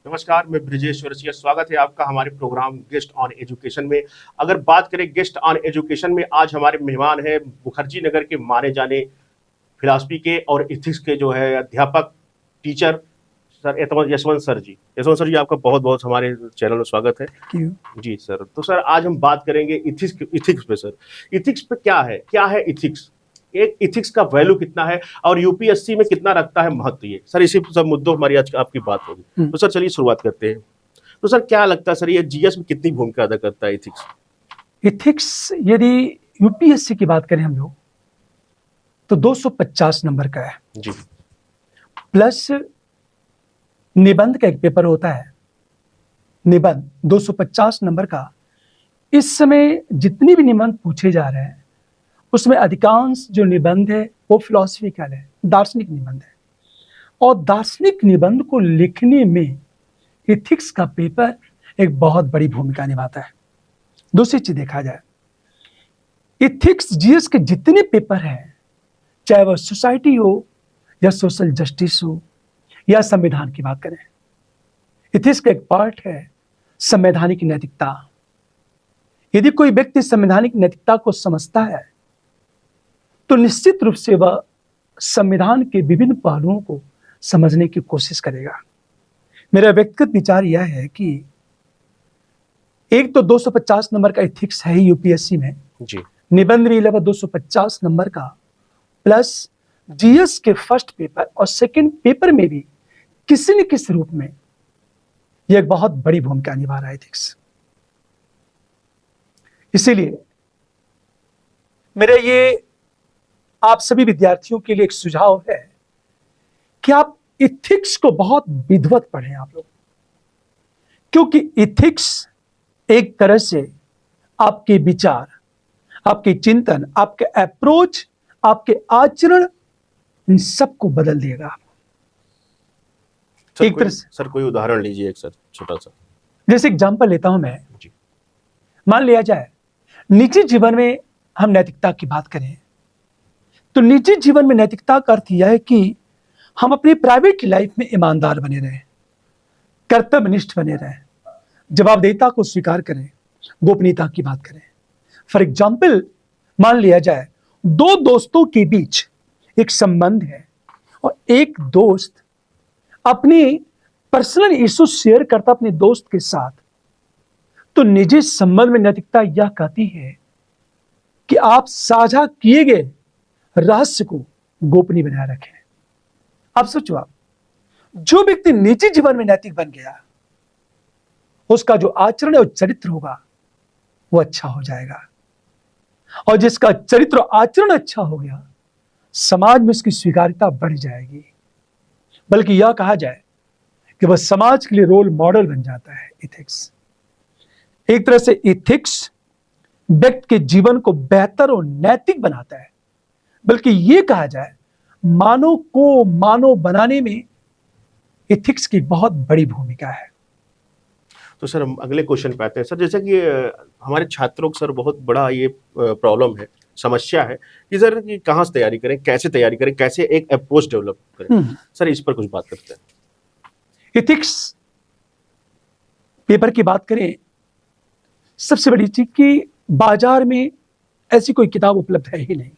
नमस्कार, मैं ब्रिजेश वरसिया। स्वागत है आपका हमारे प्रोग्राम गेस्ट ऑन एजुकेशन में। अगर बात करें गेस्ट ऑन एजुकेशन में, आज हमारे मेहमान हैं मुखर्जी नगर के माने जाने फिलॉसफी के और इथिक्स के जो है अध्यापक, टीचर सर यशवंत सर जी। यशवंत सर जी, आपका बहुत बहुत हमारे चैनल में स्वागत है। जी सर। तो सर आज हम बात करेंगे इथिक्स पे। सर इथिक्स पे क्या है इथिक्स, एक इथिक्स का वैल्यू कितना है और यूपीएससी में कितना रखता है महत्व। ये सर इसी सब मुद्दों हमारी आज आपकी बात होगी। तो सर चलिए शुरुआत करते हैं। तो सर क्या लगता है सर, ये जीएस में कितनी भूमिका अदा करता है इथिक्स? इथिक्स यदि यूपीएससी की बात करें हम लोग तो 250 नंबर का है जी। प्लस निबंध का एक पेपर होता है, निबंध 250 नंबर का। इस समय जितनी भी निबंध पूछे जा रहे हैं उसमें अधिकांश जो निबंध है वो फिलोसफिकल है, दार्शनिक निबंध है। और दार्शनिक निबंध को लिखने में इथिक्स का पेपर एक बहुत बड़ी भूमिका निभाता है। दूसरी चीज देखा जाए, इथिक्स जीएस के जितने पेपर हैं, चाहे वह सोसाइटी हो या सोशल जस्टिस हो या संविधान की बात करें, इथिक्स का एक पार्ट है संवैधानिक नैतिकता। यदि कोई व्यक्ति संवैधानिक नैतिकता को समझता है तो निश्चित रूप से वह संविधान के विभिन्न पहलुओं को समझने की कोशिश करेगा। मेरा व्यक्तिगत विचार यह है कि एक तो 250 नंबर का इथिक्स है ही यूपीएससी में जी। निबंध भी लगभग 250 नंबर का, प्लस जीएस के फर्स्ट पेपर और सेकंड पेपर में भी किसी न किसी रूप में यह एक बहुत बड़ी भूमिका निभा रहा है एथिक्स। इसीलिए मेरा ये आप सभी विद्यार्थियों के लिए एक सुझाव है कि आप इथिक्स को बहुत विधिवत पढ़ें आप लोग, क्योंकि इथिक्स एक तरह से आपके विचार, आपके चिंतन, आपके अप्रोच, आपके आचरण, इन सबको बदल देगा। एक तरह से सर कोई उदाहरण लीजिए एक सर छोटा सा। जैसे एग्जांपल लेता हूं मैं जी। मान लिया जाए निजी जीवन में हम नैतिकता की बात करें तो निजी जीवन में नैतिकता का अर्थ यह है कि हम अपनी प्राइवेट लाइफ में ईमानदार बने रहें, कर्तव्यनिष्ठ बने रहें, जवाबदेहिता को स्वीकार करें, गोपनीयता की बात करें। फॉर एग्जाम्पल मान लिया जाए दो दोस्तों के बीच एक संबंध है और एक दोस्त अपनी पर्सनल इश्यू शेयर करता अपने दोस्त के साथ, तो निजी संबंध में नैतिकता यह कहती है कि आप साझा किए गए रहस्य को गोपनीय बनाए रखें। अब सोचो, आप जो व्यक्ति निजी जीवन में नैतिक बन गया उसका जो आचरण और चरित्र होगा वो अच्छा हो जाएगा, और जिसका चरित्र और आचरण अच्छा हो गया समाज में उसकी स्वीकार्यता बढ़ जाएगी, बल्कि यह कहा जाए कि वह समाज के लिए रोल मॉडल बन जाता है। इथिक्स एक तरह से इथिक्स व्यक्ति के जीवन को बेहतर और नैतिक बनाता है, बल्कि यह कहा जाए मानव को मानव बनाने में इथिक्स की बहुत बड़ी भूमिका है। तो सर हम अगले क्वेश्चन पे आते हैं। सर जैसे कि हमारे छात्रों को सर बहुत बड़ा ये प्रॉब्लम है, समस्या है कि सर कि कहाँ से तैयारी करें, कैसे तैयारी करें, कैसे एक अप्रोच डेवलप करें। सर इस पर कुछ बात करते हैं। इथिक्स पेपर की बात करें, सबसे बड़ी चीज कि बाजार में ऐसी कोई किताब उपलब्ध है ही नहीं।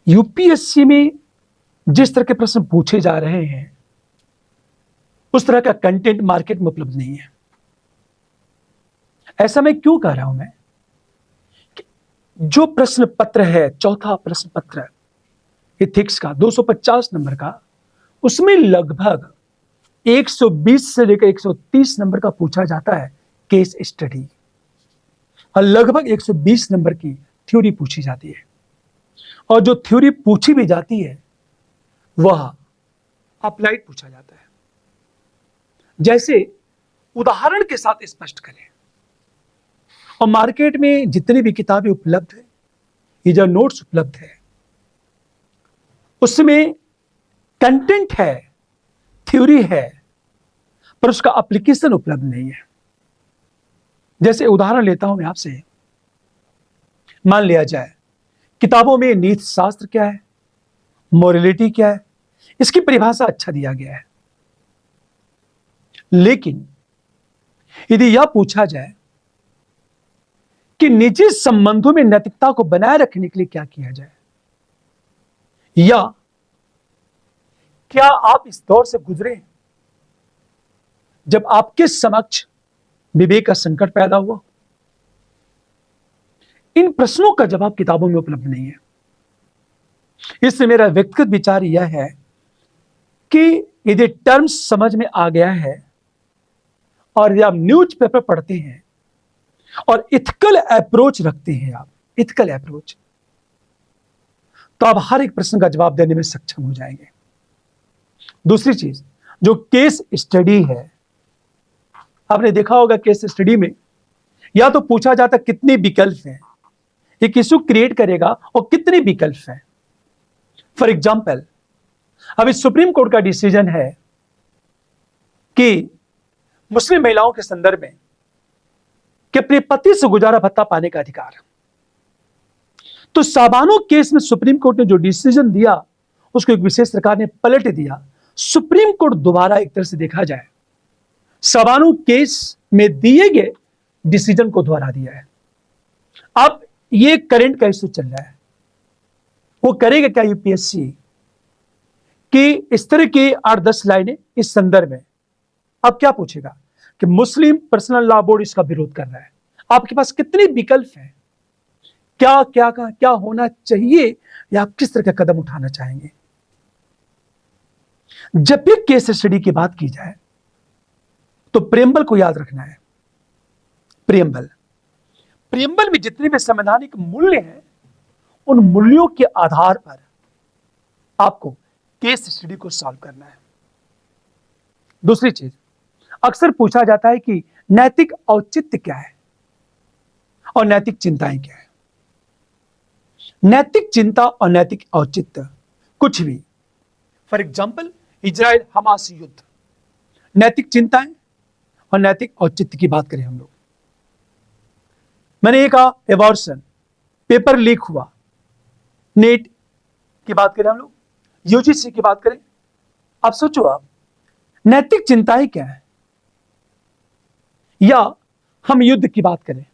यूपीएससी में जिस तरह के प्रश्न पूछे जा रहे हैं उस तरह का कंटेंट मार्केट में उपलब्ध नहीं है। ऐसा मैं क्यों कह रहा हूं मैं कि जो प्रश्न पत्र है, चौथा प्रश्न पत्र इथिक्स का 250 नंबर का, उसमें लगभग 120 से लेकर 130 नंबर का पूछा जाता है केस स्टडी, और लगभग 120 नंबर की थ्योरी पूछी जाती है। और जो थ्योरी पूछी भी जाती है वह अप्लाइड पूछा जाता है। जैसे उदाहरण के साथ स्पष्ट करें, और मार्केट में जितनी भी किताबें उपलब्ध है, ये जो नोट्स उपलब्ध है, उसमें कंटेंट है, थ्योरी है, पर उसका एप्लीकेशन उपलब्ध नहीं है। जैसे उदाहरण लेता हूं मैं आपसे, मान लिया जाए किताबों में नीति शास्त्र क्या है, मोरलिटी क्या है, इसकी परिभाषा अच्छा दिया गया है। लेकिन यदि यह पूछा जाए कि निजी संबंधों में नैतिकता को बनाए रखने के लिए क्या किया जाए, या क्या आप इस दौर से गुजरे जब आपके समक्ष विवेक का संकट पैदा हुआ? इन प्रश्नों का जवाब किताबों में उपलब्ध नहीं है। इससे मेरा व्यक्तिगत विचार यह है कि यदि टर्म्स समझ में आ गया है और यदि आप न्यूज़पेपर पढ़ते हैं और इथिकल अप्रोच रखते हैं, आप इथिकल अप्रोच, तो आप हर एक प्रश्न का जवाब देने में सक्षम हो जाएंगे। दूसरी चीज, जो केस स्टडी है, आपने देखा होगा केस स्टडी में या तो पूछा जाता कितने विकल्प हैं, एक इशू क्रिएट करेगा और कितने विकल्प हैं। फॉर एग्जाम्पल, अभी सुप्रीम कोर्ट का डिसीजन है कि मुस्लिम महिलाओं के संदर्भ में कि अपने पति से गुजारा भत्ता पाने का अधिकार। तो साबानो केस में सुप्रीम कोर्ट ने जो डिसीजन दिया उसको एक विशेष सरकार ने पलट दिया। सुप्रीम कोर्ट दोबारा एक तरह से देखा जाए साबानो केस में दिए गए डिसीजन को दोहरा दिया है। अब ये करंट का इशू चल रहा है, वो करेगा क्या यूपीएससी कि इस तरह की 8-10 लाइनें इस संदर्भ में। अब क्या पूछेगा कि मुस्लिम पर्सनल लॉ बोर्ड इसका विरोध कर रहा है, आपके पास कितने विकल्प हैं, क्या क्या क्या होना चाहिए, या आप किस तरह का कदम उठाना चाहेंगे। जब भी केस स्टडी की बात की जाए तो प्रेम्बल को याद रखना है। प्रेम्बल में जितने भी संवैधानिक मूल्य हैं, उन मूल्यों के आधार पर आपको केस स्टडी को सॉल्व करना है। दूसरी चीज, अक्सर पूछा जाता है कि नैतिक औचित्य क्या है और नैतिक चिंताएं क्या है। नैतिक चिंता और नैतिक औचित्य कुछ भी, फॉर एग्जाम्पल इजराइल हमास युद्ध, नैतिक चिंताएं और नैतिक औचित्य की बात करें हम लोग। मैंने ये कहा एबॉर्शन, पेपर लीक हुआ, नेट की बात करें हम लोग, यूजीसी की बात करें। अब सोचो आप, नैतिक चिंताएं क्या है, या हम युद्ध की बात करें,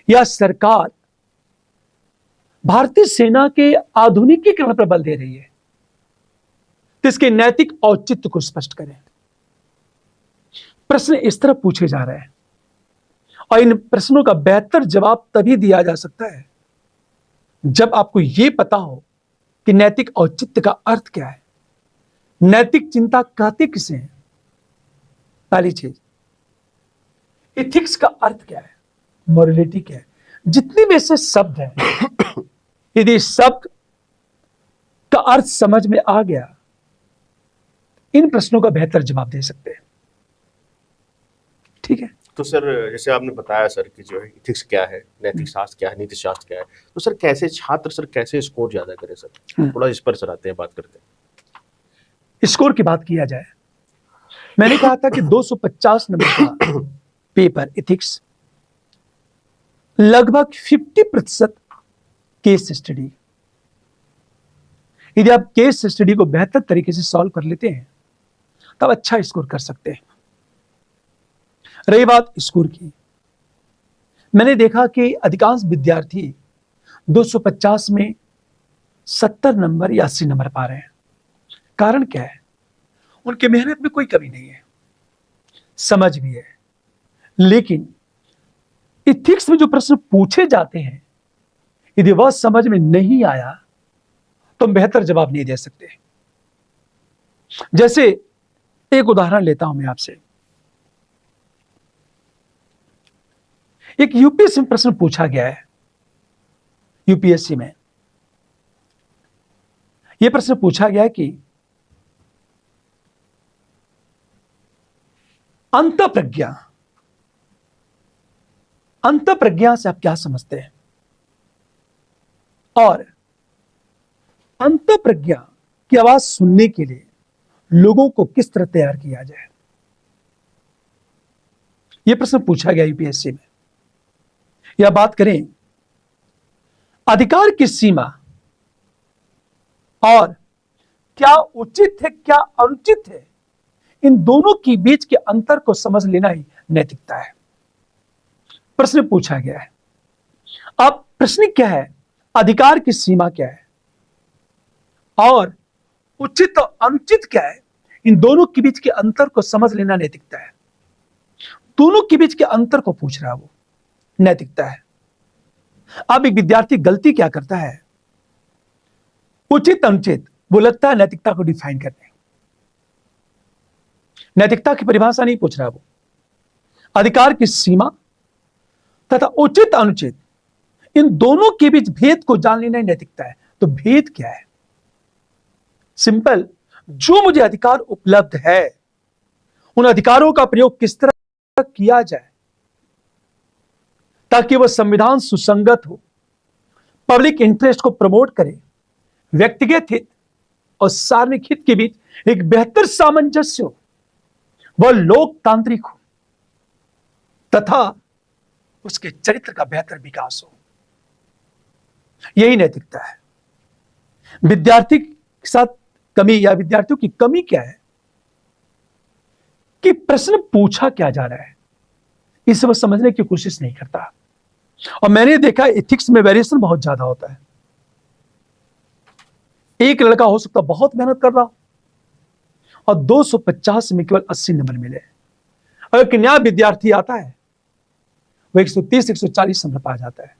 या सरकार भारतीय सेना के आधुनिकीकरण पर बल दे रही है, तो इसके नैतिक औचित्य को स्पष्ट करें। प्रश्न इस तरह पूछे जा रहे हैं और इन प्रश्नों का बेहतर जवाब तभी दिया जा सकता है जब आपको यह पता हो कि नैतिक औचित्य का अर्थ क्या है, नैतिक चिंता कहते किसे हैं। पहली चीज, इथिक्स का अर्थ क्या है, मोरलिटी क्या है। जितने भी ऐसे शब्द हैं, यदि शब्द का अर्थ समझ में आ गया, इन प्रश्नों का बेहतर जवाब दे सकते हैं। ठीक है। तो सर, जैसे आपने बताया सर कि जो है इथिक्स क्या है, नैतिक शास्त्र क्या है, नीति शास्त्र क्या है, तो सर कैसे छात्र सर कैसे स्कोर ज्यादा करे सर, थोड़ा इस पर सर आते हैं, बात करते हैं। स्कोर की बात किया जाए, मैंने कहा था कि 250 नंबर का पेपर इथिक्स, लगभग 50% केस स्टडी। यदि आप केस स्टडी को बेहतर तरीके से सॉल्व कर लेते हैं तब अच्छा स्कोर कर सकते हैं। रही बात स्कोर की, मैंने देखा कि अधिकांश विद्यार्थी 250 में 70 नंबर या 80 नंबर पा रहे हैं। कारण क्या है? उनके मेहनत में कोई कमी नहीं है, समझ भी है, लेकिन इथिक्स में जो प्रश्न पूछे जाते हैं, यदि वह समझ में नहीं आया तो हम बेहतर जवाब नहीं दे सकते। जैसे एक उदाहरण लेता हूं मैं आपसे। एक यूपीएससी में प्रश्न पूछा गया है, यूपीएससी में यह प्रश्न पूछा गया है कि अंतःप्रज्ञा से आप क्या समझते हैं, और अंतःप्रज्ञा की आवाज सुनने के लिए लोगों को किस तरह तैयार किया जाए। यह प्रश्न पूछा गया यूपीएससी में। या बात करें अधिकार की सीमा और क्या उचित है क्या अनुचित है, इन दोनों के बीच के अंतर को समझ लेना ही नैतिकता है। प्रश्न पूछा गया है, अब प्रश्न क्या है? अधिकार की सीमा क्या है और उचित और अनुचित क्या है? इन दोनों के बीच के अंतर को समझ लेना नैतिकता है। दोनों के बीच के अंतर को पूछ रहा है, वो नैतिकता है। अब एक विद्यार्थी गलती क्या करता है? उचित अनुचित वो लगता है नैतिकता को डिफाइन करने, नैतिकता की परिभाषा नहीं पूछ रहा वो। अधिकार की सीमा तथा उचित अनुचित इन दोनों के बीच भेद को जान लेना नैतिकता है। तो भेद क्या है? सिंपल, जो मुझे अधिकार उपलब्ध है उन अधिकारों का प्रयोग किस तरह किया जाए ताकि वह संविधान सुसंगत हो, पब्लिक इंटरेस्ट को प्रमोट करे, व्यक्तिगत हित और सार्वजनिक हित के बीच एक बेहतर सामंजस्य हो, वह लोकतांत्रिक हो तथा उसके चरित्र का बेहतर विकास हो। यही नैतिकता है। विद्यार्थी के साथ कमी या विद्यार्थियों की कमी क्या है कि प्रश्न पूछा क्या जा रहा है इसे वह समझने की कोशिश नहीं करता। और मैंने देखा एथिक्स में वेरिएशन बहुत ज्यादा होता है। एक लड़का हो सकता बहुत मेहनत कर रहा हो और 250 में केवल 80 नंबर मिले, और एक नया विद्यार्थी आता है वो 130 140 नंबर पा जाता है।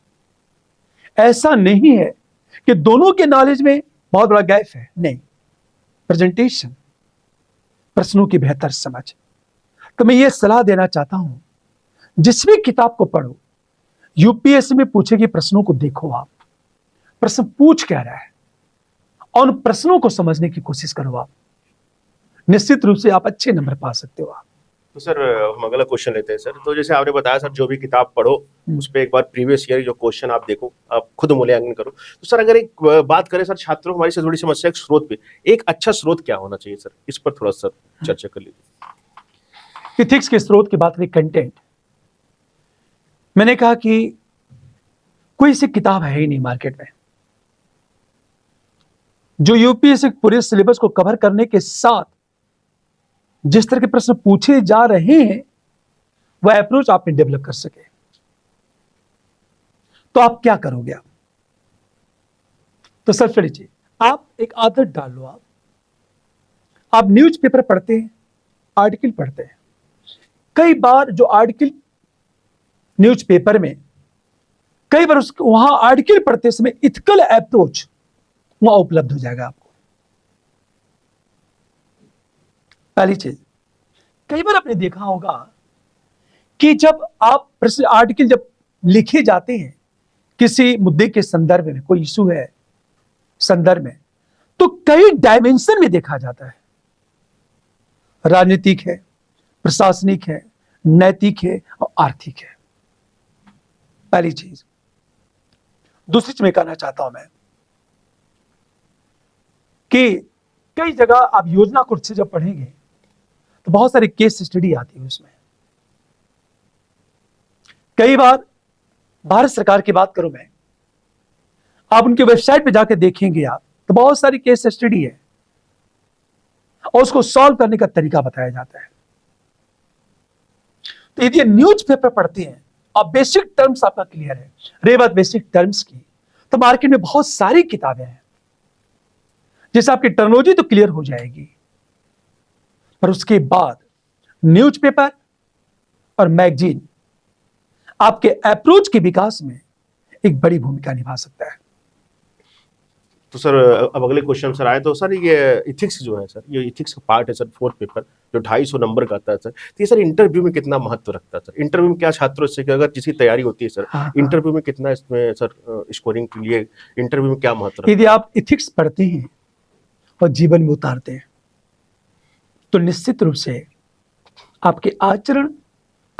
ऐसा नहीं है कि दोनों के नॉलेज में बहुत बड़ा गैप है, नहीं, प्रेजेंटेशन, प्रश्नों की बेहतर समझ। तो मैं ये सलाह देना चाहता हूं, जिस भी किताब को पढ़ो, यूपीएससी में पूछे गए प्रश्नों को देखो, आप प्रश्न पूछ क्या रहा है और उन प्रश्नों को समझने की कोशिश करो। आप निश्चित रूप से आप अच्छे नंबर पा सकते हो। आप तो सर हम अगला क्वेश्चन लेते हैं सर। तो जैसे आपने बताया सर, जो भी किताब पढ़ो उस पर एक बार प्रीवियस ईयर जो क्वेश्चन आप देखो, आप खुद मूल्यांकन करो। तो सर अगर एक बात करें सर, छात्रों हमारी से थोड़ी समस्या एक स्रोत पे, एक अच्छा स्रोत क्या होना चाहिए सर, इस पर थोड़ा सर चर्चा कर लीजिए। इथिक्स के स्रोत की बात करें, कंटेंट, मैंने कहा कि कोई ऐसी किताब है ही नहीं मार्केट में जो यूपीएससी पूरे सिलेबस को कवर करने के साथ जिस तरह के प्रश्न पूछे जा रहे हैं वह अप्रोच आपने डेवलप कर सके। तो आप क्या करोगे? तो सबसे बड़ी चीज, आप एक आदत डाल लो। आप न्यूज़पेपर पढ़ते हैं, आर्टिकल पढ़ते हैं। कई बार जो आर्टिकल न्यूज़पेपर में, कई बार वहां आर्टिकल पढ़ते समय इथिकल अप्रोच वहां उपलब्ध हो जाएगा आपको। पहली चीज, कई बार आपने देखा होगा कि जब आप प्रश्न आर्टिकल जब लिखे जाते हैं किसी मुद्दे के संदर्भ में, कोई इशू है संदर्भ में, तो कई डायमेंशन में देखा जाता है। राजनीतिक है, प्रशासनिक है, नैतिक है और आर्थिक है। पहली चीज। दूसरी चीज मैं कहना चाहता हूं मैं कि कई जगह आप योजना को से जब पढ़ेंगे तो बहुत सारी केस स्टडी आती है उसमें। कई बार भारत सरकार की बात करूं मैं, आप उनकी वेबसाइट पे जाकर देखेंगे आप, तो बहुत सारी केस स्टडी है और उसको सॉल्व करने का तरीका बताया जाता है। तो यदि न्यूज़पेपर पढ़ते हैं और बेसिक टर्म्स आपका क्लियर है, रही बात बेसिक टर्म्स की, तो मार्केट में बहुत सारी किताबें हैं जिससे आपकी टर्मिनोलॉजी तो क्लियर हो जाएगी, पर उसके बाद न्यूज़पेपर और मैगजीन आपके अप्रोच के विकास में एक बड़ी भूमिका निभा सकता है। तो सर अब अगले क्वेश्चन सर आए। तो सर ये इथिक्स जो है सर, ये इथिक्स का पार्ट है सर, फोर्थ पेपर जो 250 नंबर का आता है सर, तो ये सर इंटरव्यू में कितना महत्व रखता है सर? इंटरव्यू में क्या छात्रों से अगर जिसकी तैयारी होती है सर, इंटरव्यू में कितना इसमें सर स्कोरिंग के लिए इंटरव्यू में क्या महत्व? यदि आप इथिक्स पढ़ते हैं और जीवन में उतारते हैं तो निश्चित रूप से आपके आचरण,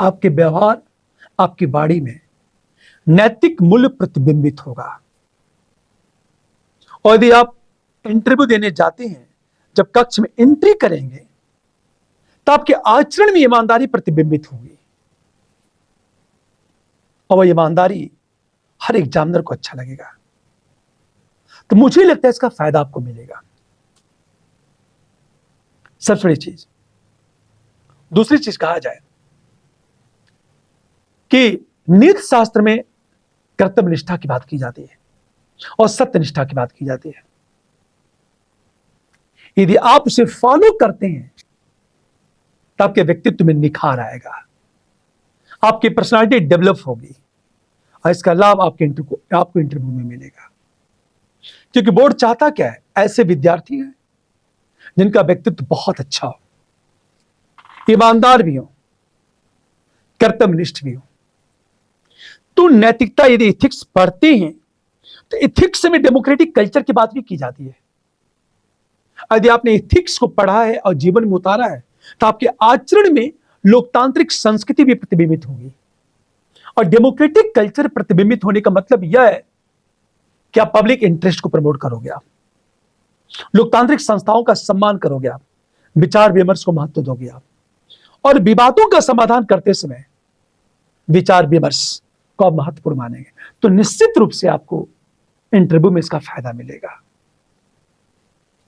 आपके व्यवहार, आपकी वाणी में नैतिक मूल्य प्रतिबिंबित होगा। और यदि आप इंटरव्यू देने जाते हैं, जब कक्ष में एंट्री करेंगे तो आपके आचरण में ईमानदारी प्रतिबिंबित होगी और वह ईमानदारी हर एग्जामिनर को अच्छा लगेगा। तो मुझे लगता है इसका फायदा आपको मिलेगा। सबसे बड़ी चीज, दूसरी चीज कहा जाए कि नीति शास्त्र में कर्तव्य निष्ठा की बात की जाती है और सत्य निष्ठा की बात की जाती है। यदि आप उसे फॉलो करते हैं तो आपके व्यक्तित्व में निखार आएगा, आपकी पर्सनालिटी डेवलप होगी और इसका लाभ आपको इंटरव्यू में मिलेगा। क्योंकि बोर्ड चाहता क्या है, ऐसे विद्यार्थी हैं जिनका व्यक्तित्व बहुत अच्छा हो, ईमानदार भी हो, कर्तव्यनिष्ठ भी हो। तो नैतिकता यदि इथिक्स पढ़ते हैं तो इथिक्स में डेमोक्रेटिक कल्चर की बात भी की जाती है। यदि आपने इथिक्स को पढ़ा है और जीवन में उतारा है तो आपके आचरण में लोकतांत्रिक संस्कृति भी प्रतिबिंबित होगी। और डेमोक्रेटिक कल्चर प्रतिबिंबित होने का मतलब यह है कि आप पब्लिक इंटरेस्ट को प्रमोट करोगे, आप लोकतांत्रिक संस्थाओं का सम्मान करोगे, आप विचार विमर्श को महत्व दोगे, आप और विवादों का समाधान करते समय विचार विमर्श को आप महत्वपूर्ण मानेंगे। तो निश्चित रूप से आपको इंटरव्यू में इसका फायदा मिलेगा।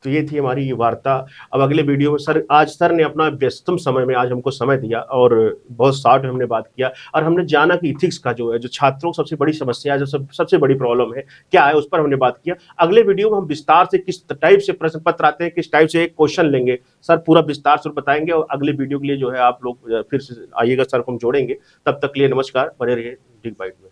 तो ये थी हमारी वार्ता। अब अगले वीडियो में आज सर ने अपना व्यस्तम समय में आज हमको समय दिया और बहुत शॉर्ट में हमने बात किया और हमने जाना कि इथिक्स का जो है, जो छात्रों की सबसे बड़ी समस्या है, जो सबसे बड़ी प्रॉब्लम है क्या है, उस पर हमने बात किया। अगले वीडियो में हम विस्तार से किस टाइप से प्रश्न पत्र आते हैं, किस टाइप से एक क्वेश्चन लेंगे, सर पूरा विस्तार से बताएंगे। और अगले वीडियो के लिए जो है आप लोग फिर से आइएगा, सर को हम जोड़ेंगे। तब तक के लिए नमस्कार, बने रहिए बिग बाइट में।